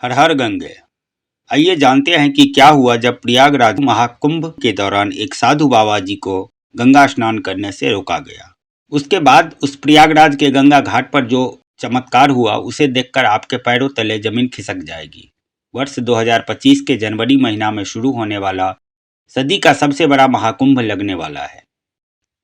हर हर गंगे। आइए जानते हैं कि क्या हुआ जब प्रयागराज महाकुंभ के दौरान एक साधु बाबा जी को गंगा स्नान करने से रोका गया। उसके बाद उस प्रयागराज के गंगा घाट पर जो चमत्कार हुआ उसे देखकर आपके पैरों तले जमीन खिसक जाएगी। वर्ष 2025 के जनवरी महीना में शुरू होने वाला सदी का सबसे बड़ा महाकुंभ लगने वाला है।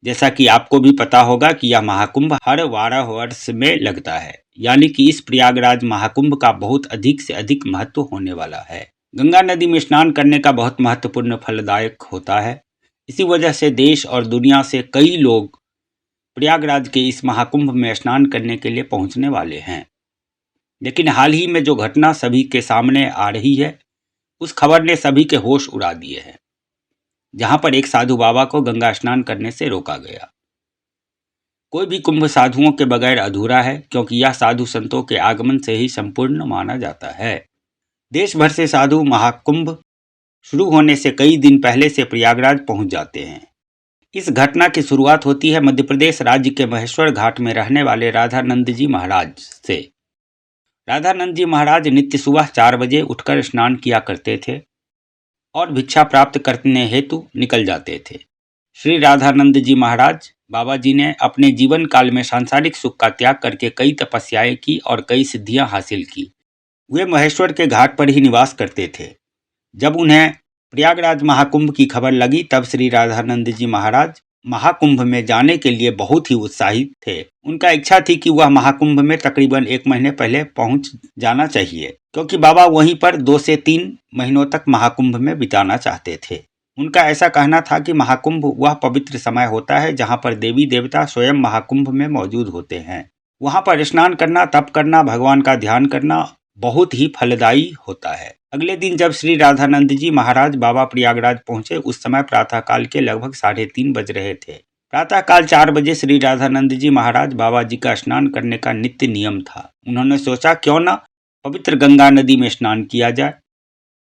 जैसा कि आपको भी पता होगा कि यह महाकुंभ हर 12 वर्ष में लगता है, यानी कि इस प्रयागराज महाकुंभ का बहुत अधिक से अधिक महत्व होने वाला है। गंगा नदी में स्नान करने का बहुत महत्वपूर्ण फलदायक होता है। इसी वजह से देश और दुनिया से कई लोग प्रयागराज के इस महाकुंभ में स्नान करने के लिए पहुंचने वाले हैं। लेकिन हाल ही में जो घटना सभी के सामने आ रही है, उस खबर ने सभी के होश उड़ा दिए हैं, जहां पर एक साधु बाबा को गंगा स्नान करने से रोका गया। कोई भी कुंभ साधुओं के बगैर अधूरा है, क्योंकि यह साधु संतों के आगमन से ही संपूर्ण माना जाता है। देश भर से साधु महाकुंभ शुरू होने से कई दिन पहले से प्रयागराज पहुंच जाते हैं। इस घटना की शुरुआत होती है मध्य प्रदेश राज्य के महेश्वर घाट में रहने वाले राधानंद जी महाराज से। राधानंद जी महाराज नित्य सुबह 4 बजे उठकर स्नान किया करते थे और भिक्षा प्राप्त करने हेतु निकल जाते थे। श्री राधानंद जी महाराज बाबा जी ने अपने जीवन काल में सांसारिक सुख का त्याग करके कई तपस्याएं की और कई सिद्धियां हासिल की। वे महेश्वर के घाट पर ही निवास करते थे। जब उन्हें प्रयागराज महाकुंभ की खबर लगी, तब श्री राधानंद जी महाराज महाकुंभ में जाने के लिए बहुत ही उत्साहित थे। उनका इच्छा थी कि वह महाकुंभ में तकरीबन 1 महीने पहले पहुंच जाना चाहिए, क्योंकि बाबा वहीं पर 2 से 3 महीनों तक महाकुंभ में बिताना चाहते थे। उनका ऐसा कहना था कि महाकुंभ वह पवित्र समय होता है जहां पर देवी देवता स्वयं महाकुंभ में मौजूद होते हैं। वहां पर स्नान करना, तप करना, भगवान का ध्यान करना बहुत ही फलदायी होता है। अगले दिन जब श्री राधानंद जी महाराज बाबा प्रयागराज पहुंचे, उस समय प्रातःकाल के लगभग 3:30 बज रहे थे। प्रातःकाल 4 बजे श्री राधानंद जी महाराज बाबा जी का स्नान करने का नित्य नियम था। उन्होंने सोचा क्यों न पवित्र गंगा नदी में स्नान किया जाए,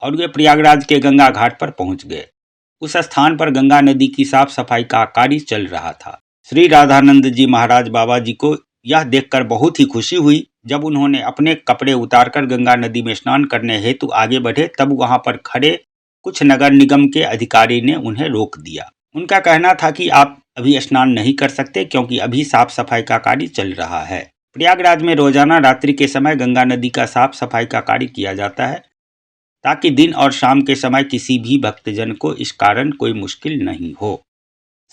और वे प्रयागराज के गंगा घाट पर पहुंच गए। उस स्थान पर गंगा नदी की साफ सफाई का कार्य चल रहा था। श्री राधानंद जी महाराज बाबा जी को यह देखकर बहुत ही खुशी हुई। जब उन्होंने अपने कपड़े उतारकर गंगा नदी में स्नान करने हेतु आगे बढ़े, तब वहां पर खड़े कुछ नगर निगम के अधिकारी ने उन्हें रोक दिया। उनका कहना था कि आप अभी स्नान नहीं कर सकते, क्योंकि अभी साफ सफाई का कार्य चल रहा है। प्रयागराज में रोजाना रात्रि के समय गंगा नदी का साफ सफाई का कार्य किया जाता है, ताकि दिन और शाम के समय किसी भी भक्तजन को इस कारण कोई मुश्किल नहीं हो।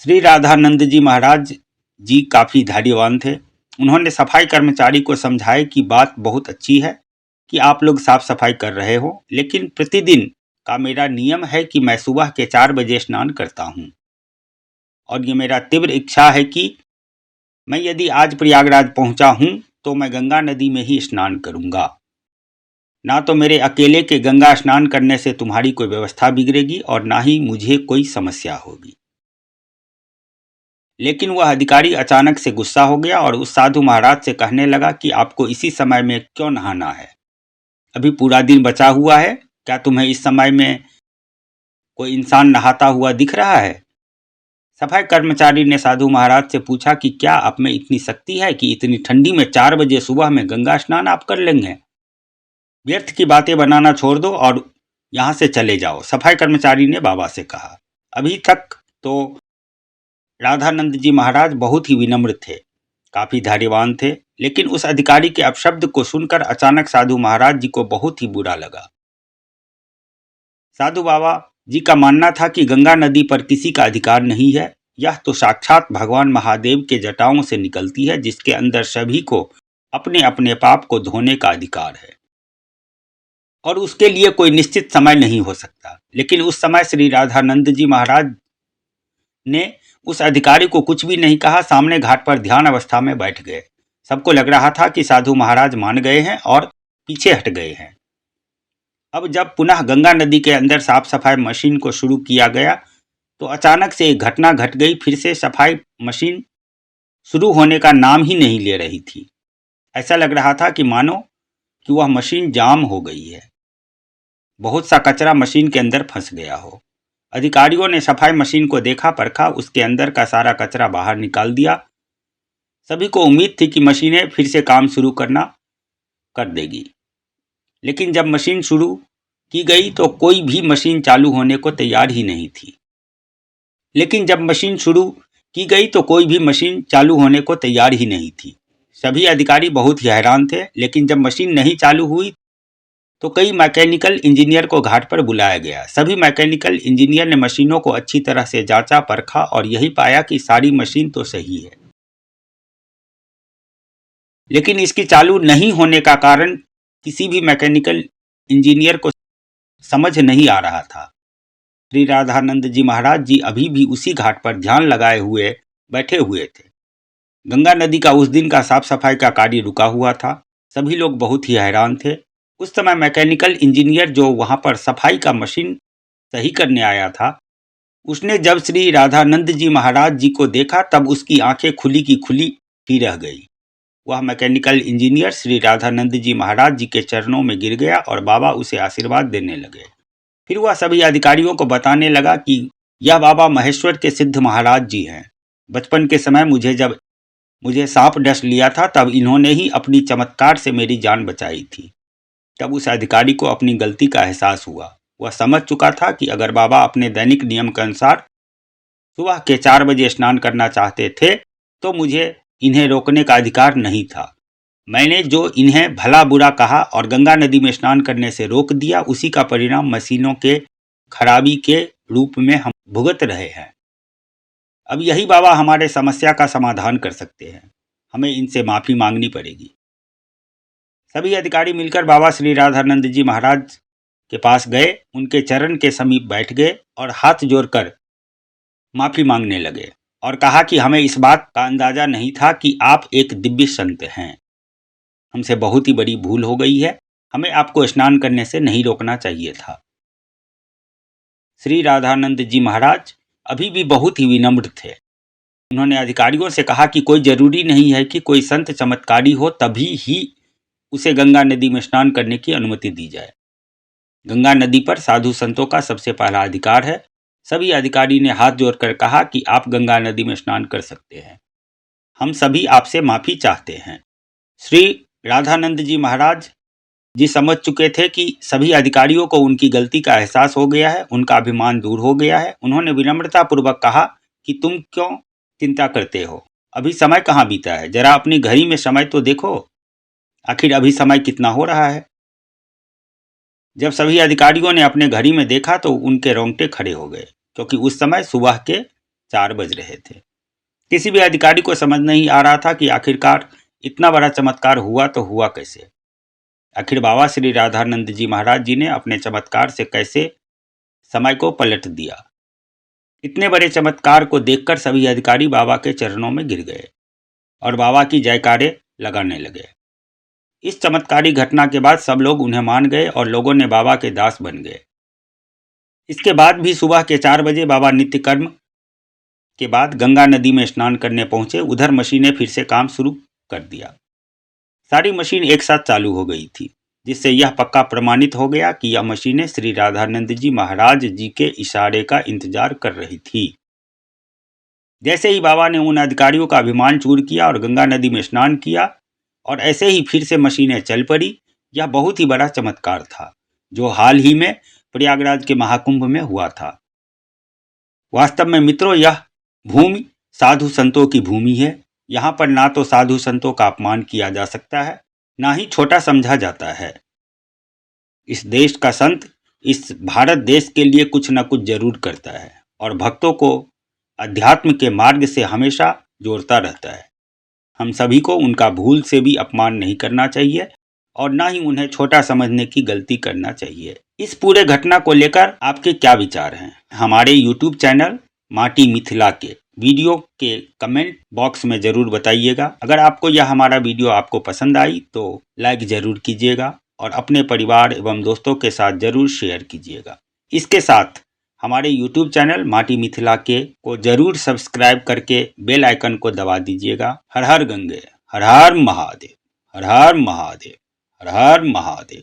श्री राधानंद जी महाराज जी काफी धैर्यवान थे। उन्होंने सफाई कर्मचारी को समझाया कि बात बहुत अच्छी है कि आप लोग साफ सफाई कर रहे हो, लेकिन प्रतिदिन का मेरा नियम है कि मैं सुबह के 4 बजे स्नान करता हूँ, और ये मेरा तीव्र इच्छा है कि मैं यदि आज प्रयागराज पहुंचा हूँ तो मैं गंगा नदी में ही स्नान करूंगा। ना तो मेरे अकेले के गंगा स्नान करने से तुम्हारी कोई व्यवस्था बिगड़ेगी और ना ही मुझे कोई समस्या होगी। लेकिन वह अधिकारी अचानक से गुस्सा हो गया और उस साधु महाराज से कहने लगा कि आपको इसी समय में क्यों नहाना है? अभी पूरा दिन बचा हुआ है। क्या तुम्हें इस समय में कोई इंसान नहाता हुआ दिख रहा है? सफाई कर्मचारी ने साधु महाराज से पूछा कि क्या आप में इतनी शक्ति है कि इतनी ठंडी में 4 बजे सुबह में गंगा स्नान आप कर लेंगे? व्यर्थ की बातें बनाना छोड़ दो और यहाँ से चले जाओ, सफाई कर्मचारी ने बाबा से कहा। अभी तक तो राधानंद जी महाराज बहुत ही विनम्र थे, काफी धैर्यवान थे, लेकिन उस अधिकारी के अपशब्द को सुनकर अचानक साधु महाराज जी को बहुत ही बुरा लगा। साधु बाबा जी का मानना था कि गंगा नदी पर किसी का अधिकार नहीं है। यह तो साक्षात भगवान महादेव के जटाओं से निकलती है, जिसके अंदर सभी को अपने अपने पाप को धोने का अधिकार है, और उसके लिए कोई निश्चित समय नहीं हो सकता। लेकिन उस समय श्री राधानंद जी महाराज ने उस अधिकारी को कुछ भी नहीं कहा, सामने घाट पर ध्यान अवस्था में बैठ गए। सबको लग रहा था कि साधु महाराज मान गए हैं और पीछे हट गए हैं। अब जब पुनः गंगा नदी के अंदर साफ सफाई मशीन को शुरू किया गया, तो अचानक से एक घटना घट गई। फिर से सफाई मशीन शुरू होने का नाम ही नहीं ले रही थी। ऐसा लग रहा था कि मानो कि वह मशीन जाम हो गई है, बहुत सा कचरा मशीन के अंदर फंस गया हो। अधिकारियों ने सफाई मशीन को देखा परखा, उसके अंदर का सारा कचरा बाहर निकाल दिया। सभी को उम्मीद थी कि मशीनें फिर से काम शुरू करना कर देगी। लेकिन जब मशीन शुरू की गई तो कोई भी मशीन चालू होने को तैयार ही नहीं थी। सभी अधिकारी बहुत ही हैरान थे, लेकिन जब मशीन नहीं चालू हुई तो कई मैकेनिकल इंजीनियर को घाट पर बुलाया गया। सभी मैकेनिकल इंजीनियर ने मशीनों को अच्छी तरह से जांचा परखा और यही पाया कि सारी मशीन तो सही है, लेकिन इसकी चालू नहीं होने का कारण किसी भी मैकेनिकल इंजीनियर को समझ नहीं आ रहा था। श्री राधानंद जी महाराज जी अभी भी उसी घाट पर ध्यान लगाए हुए बैठे हुए थे। गंगा नदी का उस दिन का साफ सफाई का कार्य रुका हुआ था। सभी लोग बहुत ही हैरान थे। उस समय मैकेनिकल इंजीनियर जो वहां पर सफाई का मशीन सही करने आया था, उसने जब श्री राधानंद जी महाराज जी को देखा तब उसकी आंखें खुली की खुली ही रह गई। वह मैकेनिकल इंजीनियर श्री राधानंद जी महाराज जी के चरणों में गिर गया और बाबा उसे आशीर्वाद देने लगे। फिर वह सभी अधिकारियों को बताने लगा कि यह बाबा महेश्वर के सिद्ध महाराज जी हैं। बचपन के समय जब मुझे सांप डस लिया था तब इन्होंने ही अपनी चमत्कार से मेरी जान बचाई थी। तब उस अधिकारी को अपनी गलती का एहसास हुआ। वह समझ चुका था कि अगर बाबा अपने दैनिक नियम के अनुसार सुबह के 4 बजे स्नान करना चाहते थे तो मुझे इन्हें रोकने का अधिकार नहीं था। मैंने जो इन्हें भला बुरा कहा और गंगा नदी में स्नान करने से रोक दिया, उसी का परिणाम मशीनों के खराबी के रूप में हम भुगत रहे हैं। अब यही बाबा हमारे समस्या का समाधान कर सकते हैं। हमें इनसे माफी मांगनी पड़ेगी। सभी अधिकारी मिलकर बाबा श्री राधानंद जी महाराज के पास गए, उनके चरण के समीप बैठ गए और हाथ जोड़कर माफी मांगने लगे और कहा कि हमें इस बात का अंदाजा नहीं था कि आप एक दिव्य संत हैं। हमसे बहुत ही बड़ी भूल हो गई है। हमें आपको स्नान करने से नहीं रोकना चाहिए था। श्री राधानंद जी महाराज अभी भी बहुत ही विनम्र थे। उन्होंने अधिकारियों से कहा कि कोई जरूरी नहीं है कि कोई संत चमत्कारी हो तभी ही उसे गंगा नदी में स्नान करने की अनुमति दी जाए। गंगा नदी पर साधु संतों का सबसे पहला अधिकार है। सभी अधिकारी ने हाथ जोड़कर कहा कि आप गंगा नदी में स्नान कर सकते हैं। हम सभी आपसे माफी चाहते हैं। श्री राधानंद जी महाराज जी समझ चुके थे कि सभी अधिकारियों को उनकी गलती का एहसास हो गया है, उनका अभिमान दूर हो गया है। उन्होंने विनम्रता पूर्वक कहा कि तुम क्यों चिंता करते हो, अभी समय कहाँ बीता है, जरा अपनी घड़ी में समय तो देखो, आखिर अभी समय कितना हो रहा है। जब सभी अधिकारियों ने अपने घड़ी में देखा तो उनके रोंगटे खड़े हो गए, क्योंकि उस समय सुबह के 4 बज रहे थे। किसी भी अधिकारी को समझ नहीं आ रहा था कि आखिरकार इतना बड़ा चमत्कार हुआ तो हुआ कैसे। आखिर बाबा श्री राधानंद जी महाराज जी ने अपने चमत्कार से कैसे समय को पलट दिया। इतने बड़े चमत्कार को देखकर सभी अधिकारी बाबा के चरणों में गिर गए और बाबा की जयकारे लगाने लगे। इस चमत्कारी घटना के बाद सब लोग उन्हें मान गए और लोगों ने बाबा के दास बन गए। इसके बाद भी सुबह के 4 बजे बाबा नित्य कर्म के बाद गंगा नदी में स्नान करने पहुंचे। उधर मशीनें फिर से काम शुरू कर दिया। सारी मशीन एक साथ चालू हो गई थी, जिससे यह पक्का प्रमाणित हो गया कि यह मशीनें श्री राधानंद जी महाराज जी के इशारे का इंतजार कर रही थी। जैसे ही बाबा ने उन अधिकारियों का अभिमान चूर किया और गंगा नदी में स्नान किया और ऐसे ही फिर से मशीनें चल पड़ी। यह बहुत ही बड़ा चमत्कार था जो हाल ही में प्रयागराज के महाकुंभ में हुआ था। वास्तव में मित्रों, यह भूमि साधु संतों की भूमि है। यहाँ पर ना तो साधु संतों का अपमान किया जा सकता है, ना ही छोटा समझा जाता है। इस देश का संत इस भारत देश के लिए कुछ न कुछ जरूर करता है और भक्तों को अध्यात्म के मार्ग से हमेशा जोड़ता रहता है। हम सभी को उनका भूल से भी अपमान नहीं करना चाहिए और ना ही उन्हें छोटा समझने की गलती करना चाहिए। इस पूरे घटना को लेकर आपके क्या विचार हैं? हमारे YouTube चैनल माटी मिथिला के वीडियो के कमेंट बॉक्स में जरूर बताइएगा। अगर आपको यह हमारा वीडियो आपको पसंद आई तो लाइक जरूर कीजिएगा और अपने परिवार एवं दोस्तों के साथ जरूर शेयर कीजिएगा। इसके साथ हमारे YouTube चैनल माटी मिथिला के को जरूर सब्सक्राइब करके बेल आइकन को दबा दीजिएगा। हर हर गंगे, हर हर महादेव, हर हर महादेव, हर हर महादेव।